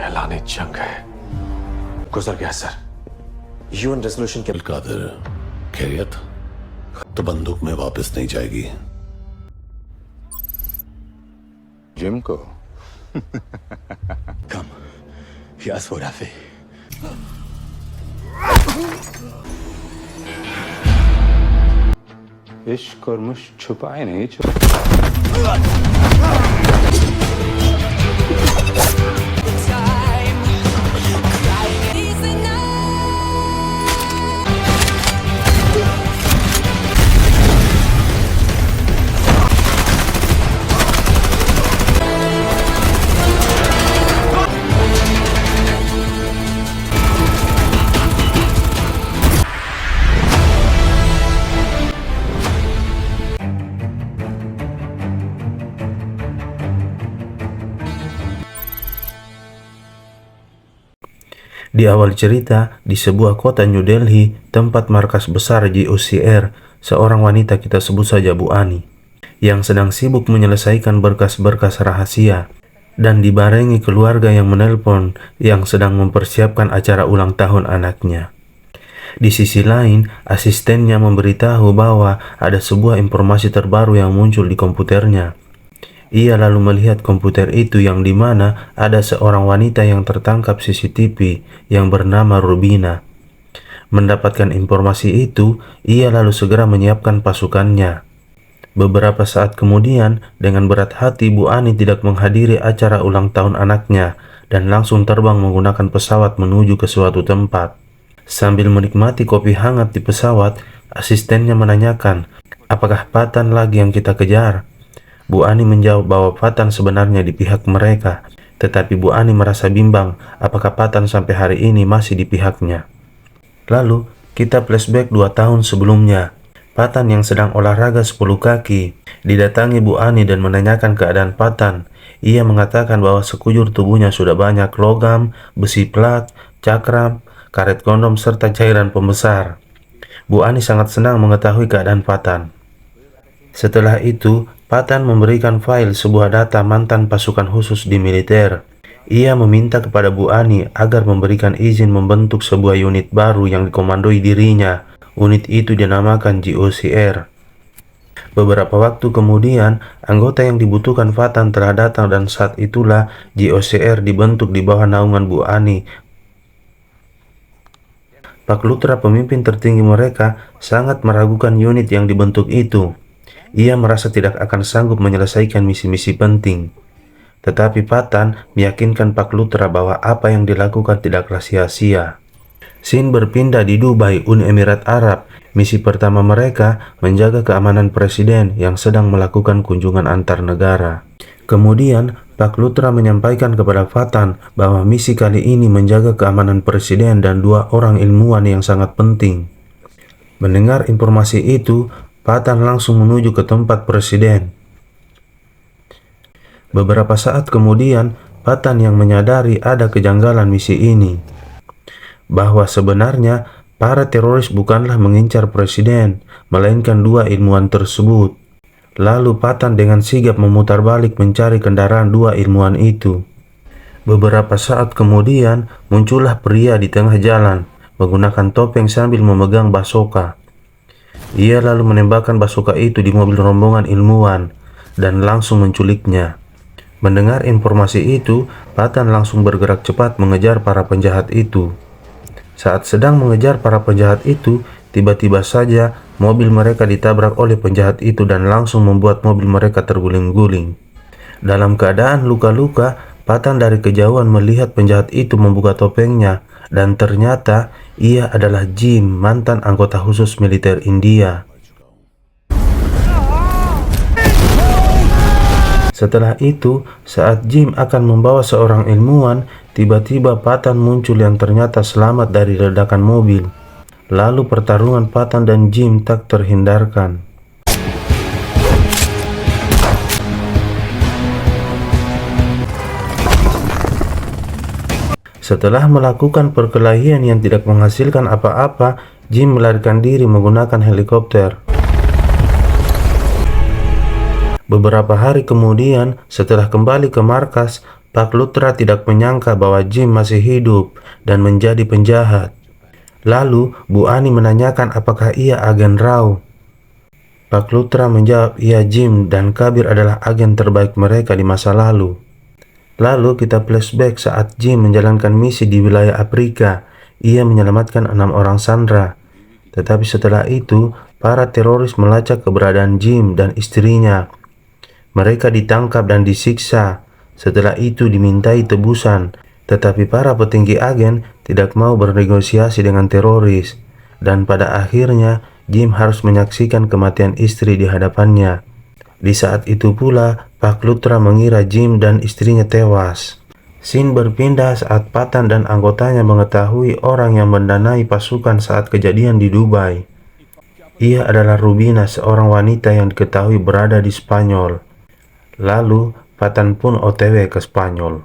ऐलान जंग है। गुजर गया सर। यूएन रेजोल्यूशन के कादिर, खैरियत? तो बंदूक में वापस नहीं जाएगी। जिम को Komm, hier ist Rafi. इश्क और मुश्क छुपाए नहीं Di awal cerita, di sebuah kota New Delhi, tempat markas besar JOCR, seorang wanita kita sebut saja Bu Ani, yang sedang sibuk menyelesaikan berkas-berkas rahasia, dan dibarengi keluarga yang menelpon yang sedang mempersiapkan acara ulang tahun anaknya. Di sisi lain, asistennya memberitahu bahwa ada sebuah informasi terbaru yang muncul di komputernya. Ia lalu melihat komputer itu yang dimana ada seorang wanita yang tertangkap CCTV yang bernama Rubina. Mendapatkan informasi itu, ia lalu segera menyiapkan pasukannya. Beberapa saat kemudian, dengan berat hati Bu Ani tidak menghadiri acara ulang tahun anaknya dan langsung terbang menggunakan pesawat menuju ke suatu tempat. Sambil menikmati kopi hangat di pesawat, asistennya menanyakan, "Apakah Patan lagi yang kita kejar?" Bu Ani menjawab bahwa Patan sebenarnya di pihak mereka, tetapi Bu Ani merasa bimbang apakah Patan sampai hari ini masih di pihaknya. Lalu, kita flashback 2 tahun sebelumnya. Patan yang sedang olahraga 10 kaki didatangi Bu Ani dan menanyakan keadaan Patan. Ia mengatakan bahwa sekujur tubuhnya sudah banyak logam, besi plat, cakram, karet kondom, serta cairan pembesar. Bu Ani sangat senang mengetahui keadaan Patan. Setelah itu, Patan memberikan file sebuah data mantan pasukan khusus di militer. Ia meminta kepada Bu Ani agar memberikan izin membentuk sebuah unit baru yang dikomandoi dirinya. Unit itu dinamakan JOCR. Beberapa waktu kemudian, anggota yang dibutuhkan Patan telah datang dan saat itulah JOCR dibentuk di bawah naungan Bu Ani. Pak Lutra, pemimpin tertinggi mereka, sangat meragukan unit yang dibentuk itu. Ia merasa tidak akan sanggup menyelesaikan misi-misi penting. Tetapi Patan meyakinkan Pak Lutra bahwa apa yang dilakukan tidaklah sia-sia. Scene berpindah di Dubai, Uni Emirat Arab. Misi pertama mereka menjaga keamanan presiden yang sedang melakukan kunjungan antar negara. Kemudian, Pak Lutra menyampaikan kepada Patan bahwa misi kali ini menjaga keamanan presiden dan 2 orang ilmuwan yang sangat penting. Mendengar informasi itu, Patan langsung menuju ke tempat presiden. Beberapa saat kemudian, Patan yang menyadari ada kejanggalan misi ini, bahwa sebenarnya para teroris bukanlah mengincar presiden, melainkan 2 ilmuwan tersebut. Lalu Patan dengan sigap memutar balik mencari kendaraan 2 ilmuwan itu. Beberapa saat kemudian, muncullah pria di tengah jalan, menggunakan topeng sambil memegang basoka. Ia lalu menembakkan basoka itu di mobil rombongan ilmuwan dan langsung menculiknya. Mendengar informasi itu, Patan langsung bergerak cepat mengejar para penjahat itu. Saat sedang mengejar para penjahat itu, tiba-tiba saja mobil mereka ditabrak oleh penjahat itu dan langsung membuat mobil mereka terguling-guling. Dalam keadaan luka-luka, Patan dari kejauhan melihat penjahat itu membuka topengnya dan ternyata ia adalah Jim, mantan anggota khusus militer India. Setelah itu, saat Jim akan membawa seorang ilmuwan, tiba-tiba Patan muncul yang ternyata selamat dari ledakan mobil. Lalu pertarungan Patan dan Jim tak terhindarkan. Setelah melakukan perkelahian yang tidak menghasilkan apa-apa, Jim melarikan diri menggunakan helikopter. Beberapa hari kemudian, setelah kembali ke markas, Pak Lutra tidak menyangka bahwa Jim masih hidup dan menjadi penjahat. Lalu Bu Ani menanyakan apakah ia agen Rao. Pak Lutra menjawab, iya, Jim dan Kabir adalah agen terbaik mereka di masa lalu. Lalu kita flashback saat Jim menjalankan misi di wilayah Afrika. Ia menyelamatkan 6 orang sandera. Tetapi setelah itu, para teroris melacak keberadaan Jim dan istrinya. Mereka ditangkap dan disiksa. Setelah itu dimintai tebusan. Tetapi para petinggi agen tidak mau bernegosiasi dengan teroris. Dan pada akhirnya, Jim harus menyaksikan kematian istri di hadapannya. Di saat itu pula, Pak Lutra mengira Jim dan istrinya tewas. Scene berpindah saat Patan dan anggotanya mengetahui orang yang mendanai pasukan saat kejadian di Dubai. Ia adalah Rubina, seorang wanita yang diketahui berada di Spanyol. Lalu, Patan pun OTW ke Spanyol.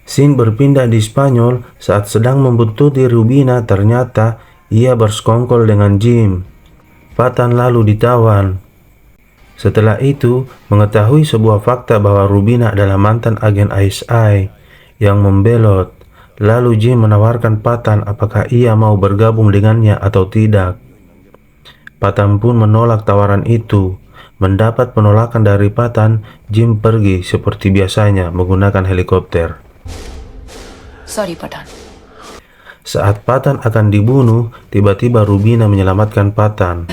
Scene berpindah di Spanyol saat sedang membuntuti Rubina. Ternyata ia bersekongkol dengan Jim. Patan lalu ditawan. Setelah itu, mengetahui sebuah fakta bahwa Rubina adalah mantan agen ISI yang membelot. Lalu Jim menawarkan Patan apakah ia mau bergabung dengannya atau tidak. Patan pun menolak tawaran itu. Mendapat penolakan dari Patan, Jim pergi seperti biasanya menggunakan helikopter. Sorry, Patan. Saat Patan akan dibunuh, tiba-tiba Rubina menyelamatkan Patan.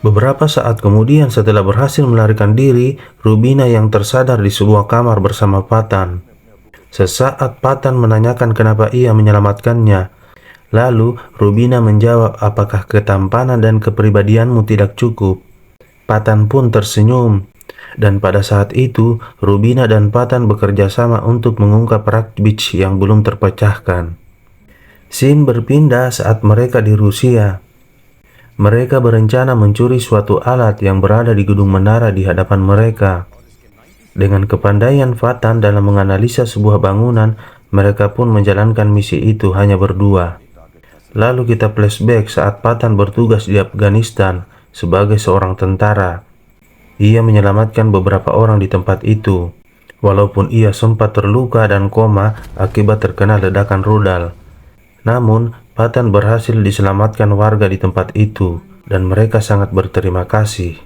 Beberapa saat kemudian setelah berhasil melarikan diri, Rubina yang tersadar di sebuah kamar bersama Patan. Sesaat Patan menanyakan kenapa ia menyelamatkannya. Lalu Rubina menjawab, apakah ketampanan dan kepribadianmu tidak cukup? Patan pun tersenyum. Dan pada saat itu, Rubina dan Patan bekerja sama untuk mengungkap Rak Beach yang belum terpecahkan. Scene berpindah saat mereka di Rusia. Mereka berencana mencuri suatu alat yang berada di gedung menara di hadapan mereka. Dengan kepandaian Patan dalam menganalisa sebuah bangunan, mereka pun menjalankan misi itu hanya berdua. Lalu kita flashback saat Patan bertugas di Afghanistan sebagai seorang tentara. Ia menyelamatkan beberapa orang di tempat itu, walaupun ia sempat terluka dan koma akibat terkena ledakan rudal. Namun, Patan berhasil diselamatkan warga di tempat itu, dan mereka sangat berterima kasih.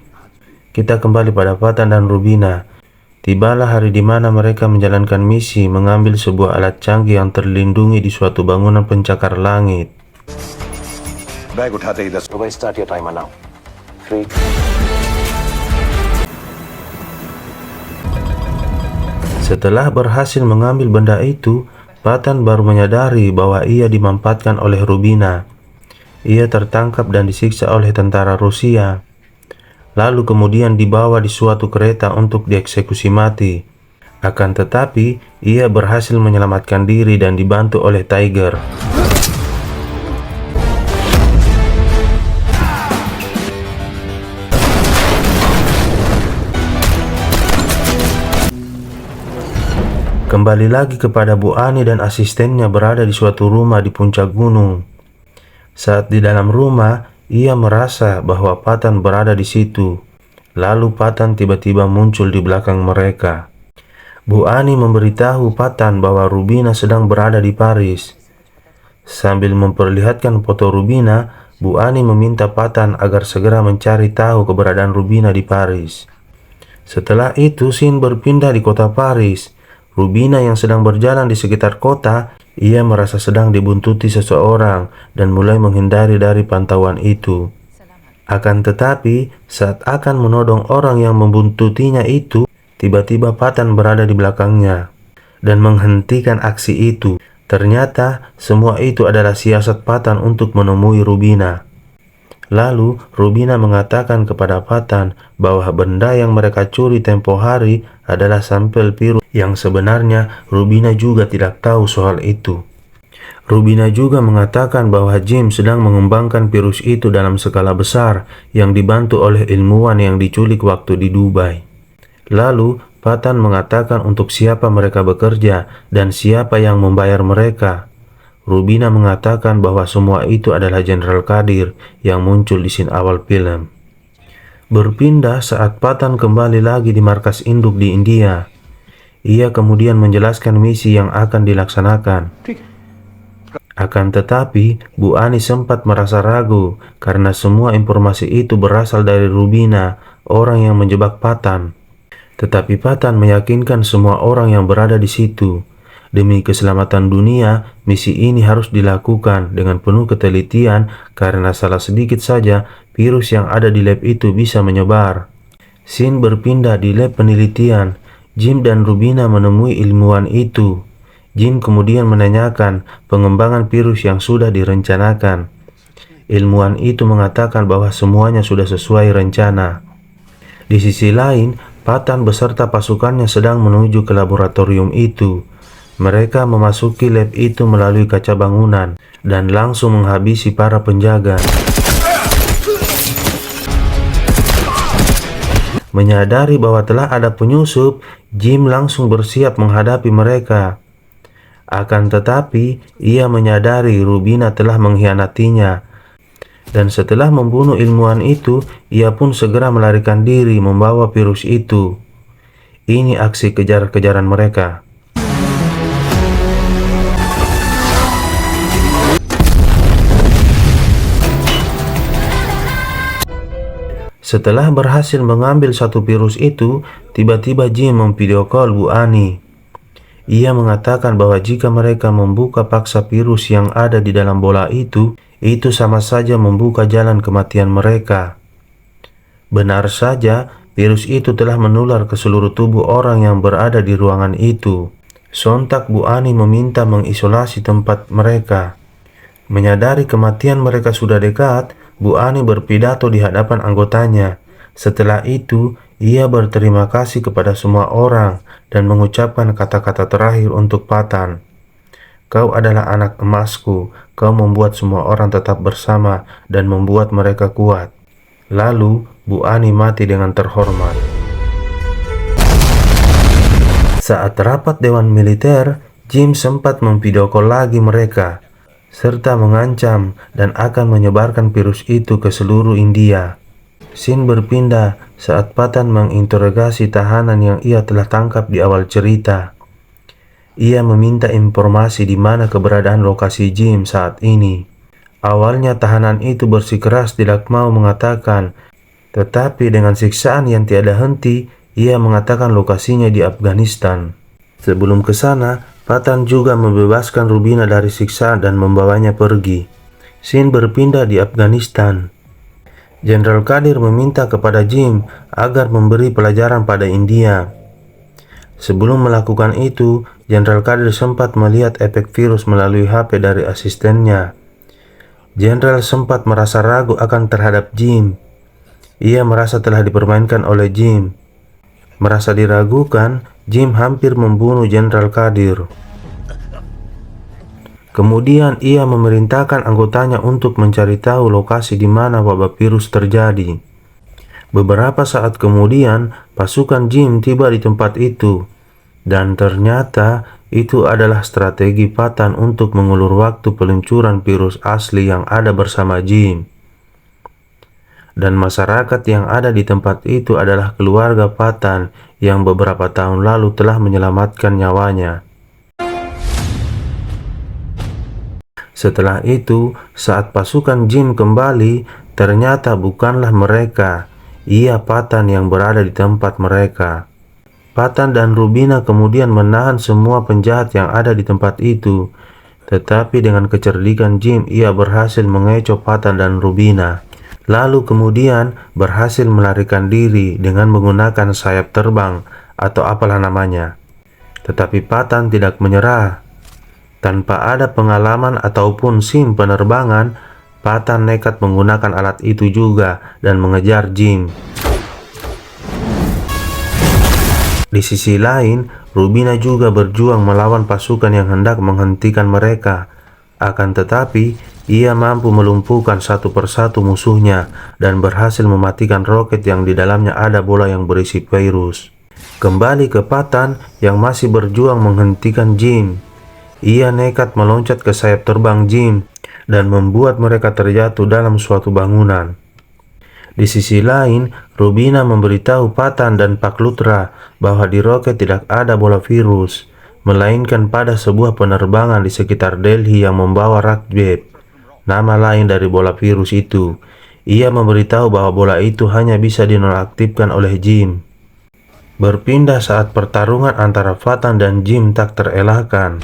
Kita kembali pada Patan dan Rubina. Tibalah hari di mana mereka menjalankan misi mengambil sebuah alat canggih yang terlindungi di suatu bangunan pencakar langit. Bag उठाते ही 10 Start your timer now. 3. Setelah berhasil mengambil benda itu, Patan baru menyadari bahwa ia dimampatkan oleh Rubina. Ia tertangkap dan disiksa oleh tentara Rusia. Lalu kemudian dibawa di suatu kereta untuk dieksekusi mati. Akan tetapi, ia berhasil menyelamatkan diri dan dibantu oleh Tiger. Kembali lagi kepada Bu Ani dan asistennya berada di suatu rumah di puncak gunung. Saat di dalam rumah, ia merasa bahwa Patan berada di situ. Lalu Patan tiba-tiba muncul di belakang mereka. Bu Ani memberitahu Patan bahwa Rubina sedang berada di Paris. Sambil memperlihatkan foto Rubina, Bu Ani meminta Patan agar segera mencari tahu keberadaan Rubina di Paris. Setelah itu, scene berpindah di kota Paris. Rubina yang sedang berjalan di sekitar kota, ia merasa sedang dibuntuti seseorang dan mulai menghindari dari pantauan itu. Akan tetapi, saat akan menodong orang yang membuntutinya itu, tiba-tiba Patan berada di belakangnya dan menghentikan aksi itu. Ternyata, semua itu adalah siasat Patan untuk menemui Rubina. Lalu, Rubina mengatakan kepada Patan bahwa benda yang mereka curi tempo hari adalah sampel virus yang sebenarnya Rubina juga tidak tahu soal itu. Rubina juga mengatakan bahwa Jim sedang mengembangkan virus itu dalam skala besar yang dibantu oleh ilmuwan yang diculik waktu di Dubai. Lalu, Patan mengatakan untuk siapa mereka bekerja dan siapa yang membayar mereka. Rubina mengatakan bahwa semua itu adalah Jenderal Qadir yang muncul di scene awal film. Berpindah saat Patan kembali lagi di markas induk di India. Ia kemudian menjelaskan misi yang akan dilaksanakan. Akan tetapi, Bu Ani sempat merasa ragu karena semua informasi itu berasal dari Rubina, orang yang menjebak Patan. Tetapi Patan meyakinkan semua orang yang berada di situ. Demi keselamatan dunia, misi ini harus dilakukan dengan penuh ketelitian karena salah sedikit saja virus yang ada di lab itu bisa menyebar. Scene berpindah di lab penelitian. Jim dan Rubina menemui ilmuwan itu. Jim kemudian menanyakan pengembangan virus yang sudah direncanakan. Ilmuwan itu mengatakan bahwa semuanya sudah sesuai rencana. Di sisi lain, Patan beserta pasukannya sedang menuju ke laboratorium itu. Mereka memasuki lab itu melalui kaca bangunan dan langsung menghabisi para penjaga. Menyadari bahwa telah ada penyusup, Jim langsung bersiap menghadapi mereka. Akan tetapi, ia menyadari Rubina telah mengkhianatinya. Dan setelah membunuh ilmuwan itu, ia pun segera melarikan diri membawa virus itu. Ini aksi kejar-kejaran mereka. Setelah berhasil mengambil satu virus itu, tiba-tiba Jim memvideo call Bu Ani. Ia mengatakan bahwa jika mereka membuka paksa virus yang ada di dalam bola itu sama saja membuka jalan kematian mereka. Benar saja, virus itu telah menular ke seluruh tubuh orang yang berada di ruangan itu. Sontak Bu Ani meminta mengisolasi tempat mereka. Menyadari kematian mereka sudah dekat, Bu Ani berpidato di hadapan anggotanya. Setelah itu, ia berterima kasih kepada semua orang dan mengucapkan kata-kata terakhir untuk Patan. Kau adalah anak emasku, kau membuat semua orang tetap bersama dan membuat mereka kuat. Lalu, Bu Ani mati dengan terhormat. Saat rapat Dewan Militer, Jim sempat memvideo call lagi mereka, serta mengancam dan akan menyebarkan virus itu ke seluruh India. Scene berpindah saat Patan menginterogasi tahanan yang ia telah tangkap di awal cerita. Ia meminta informasi di mana keberadaan lokasi Jim saat ini. Awalnya tahanan itu bersikeras tidak mau mengatakan, tetapi dengan siksaan yang tiada henti, ia mengatakan lokasinya di Afghanistan. Sebelum ke sana, Patan juga membebaskan Rubina dari siksaan dan membawanya pergi. Scene berpindah di Afghanistan. Jenderal Qadir meminta kepada Jim agar memberi pelajaran pada India. Sebelum melakukan itu, Jenderal Qadir sempat melihat efek virus melalui HP dari asistennya. Jenderal sempat merasa ragu akan terhadap Jim. Ia merasa telah dipermainkan oleh Jim. Merasa diragukan, Jim hampir membunuh Jenderal Qadir. Kemudian ia memerintahkan anggotanya untuk mencari tahu lokasi di mana wabah virus terjadi. Beberapa saat kemudian, pasukan Jim tiba di tempat itu. Dan ternyata itu adalah strategi Patan untuk mengulur waktu peluncuran virus asli yang ada bersama Jim. Dan masyarakat yang ada di tempat itu adalah keluarga Patan yang beberapa tahun lalu telah menyelamatkan nyawanya. Setelah itu, saat pasukan Jim kembali, ternyata bukanlah mereka. Ia Patan yang berada di tempat mereka. Patan dan Rubina kemudian menahan semua penjahat yang ada di tempat itu. Tetapi dengan kecerdikan Jim, ia berhasil mengecoh Patan dan Rubina. Lalu kemudian berhasil melarikan diri dengan menggunakan sayap terbang atau apalah namanya. Tetapi Patan tidak menyerah. Tanpa ada pengalaman ataupun SIM penerbangan, Patan nekat menggunakan alat itu juga dan mengejar Jim. Di sisi lain, Rubina juga berjuang melawan pasukan yang hendak menghentikan mereka. Akan tetapi, ia mampu melumpuhkan satu persatu musuhnya dan berhasil mematikan roket yang di dalamnya ada bola yang berisi virus. kembali ke Patan yang masih berjuang menghentikan Jim. Ia nekat meloncat ke sayap terbang Jim dan membuat mereka terjatuh dalam suatu bangunan. Di sisi lain, Rubina memberitahu Patan dan Pak Luthra bahwa di roket tidak ada bola virus, melainkan pada sebuah penerbangan di sekitar Delhi yang membawa Rajbeb, nama lain dari bola virus itu. Ia memberitahu bahwa bola itu hanya bisa dinonaktifkan oleh Jim. Berpindah saat pertarungan antara Patan dan Jim tak terelakkan.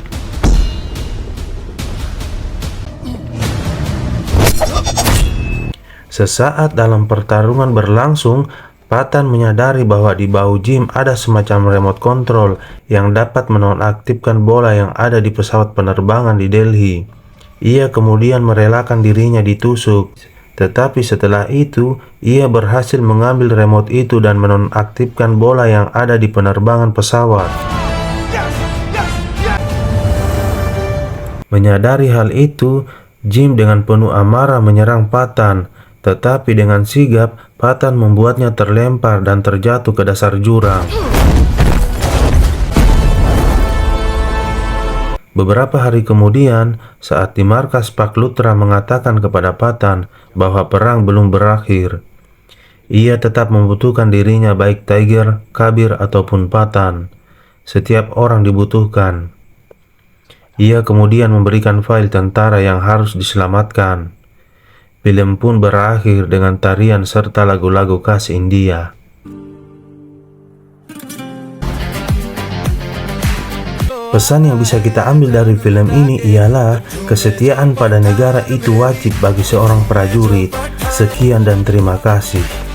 Sesaat dalam pertarungan berlangsung, Patan menyadari bahwa di bahu Jim ada semacam remote control yang dapat menonaktifkan bola yang ada di pesawat penerbangan di Delhi. Ia kemudian merelakan dirinya ditusuk, tetapi setelah itu ia berhasil mengambil remote itu dan menonaktifkan bola yang ada di penerbangan pesawat. Menyadari hal itu, Jim dengan penuh amarah menyerang Patan, tetapi dengan sigap Patan membuatnya terlempar dan terjatuh ke dasar jurang. Beberapa hari kemudian, saat di markas Pak Luthra mengatakan kepada Patan bahwa perang belum berakhir, ia tetap membutuhkan dirinya baik Tiger, Kabir, ataupun Patan. Setiap orang dibutuhkan. Ia kemudian memberikan file tentara yang harus diselamatkan. Film pun berakhir dengan tarian serta lagu-lagu khas India. Pesan yang bisa kita ambil dari film ini ialah kesetiaan pada negara itu wajib bagi seorang prajurit. Sekian dan terima kasih.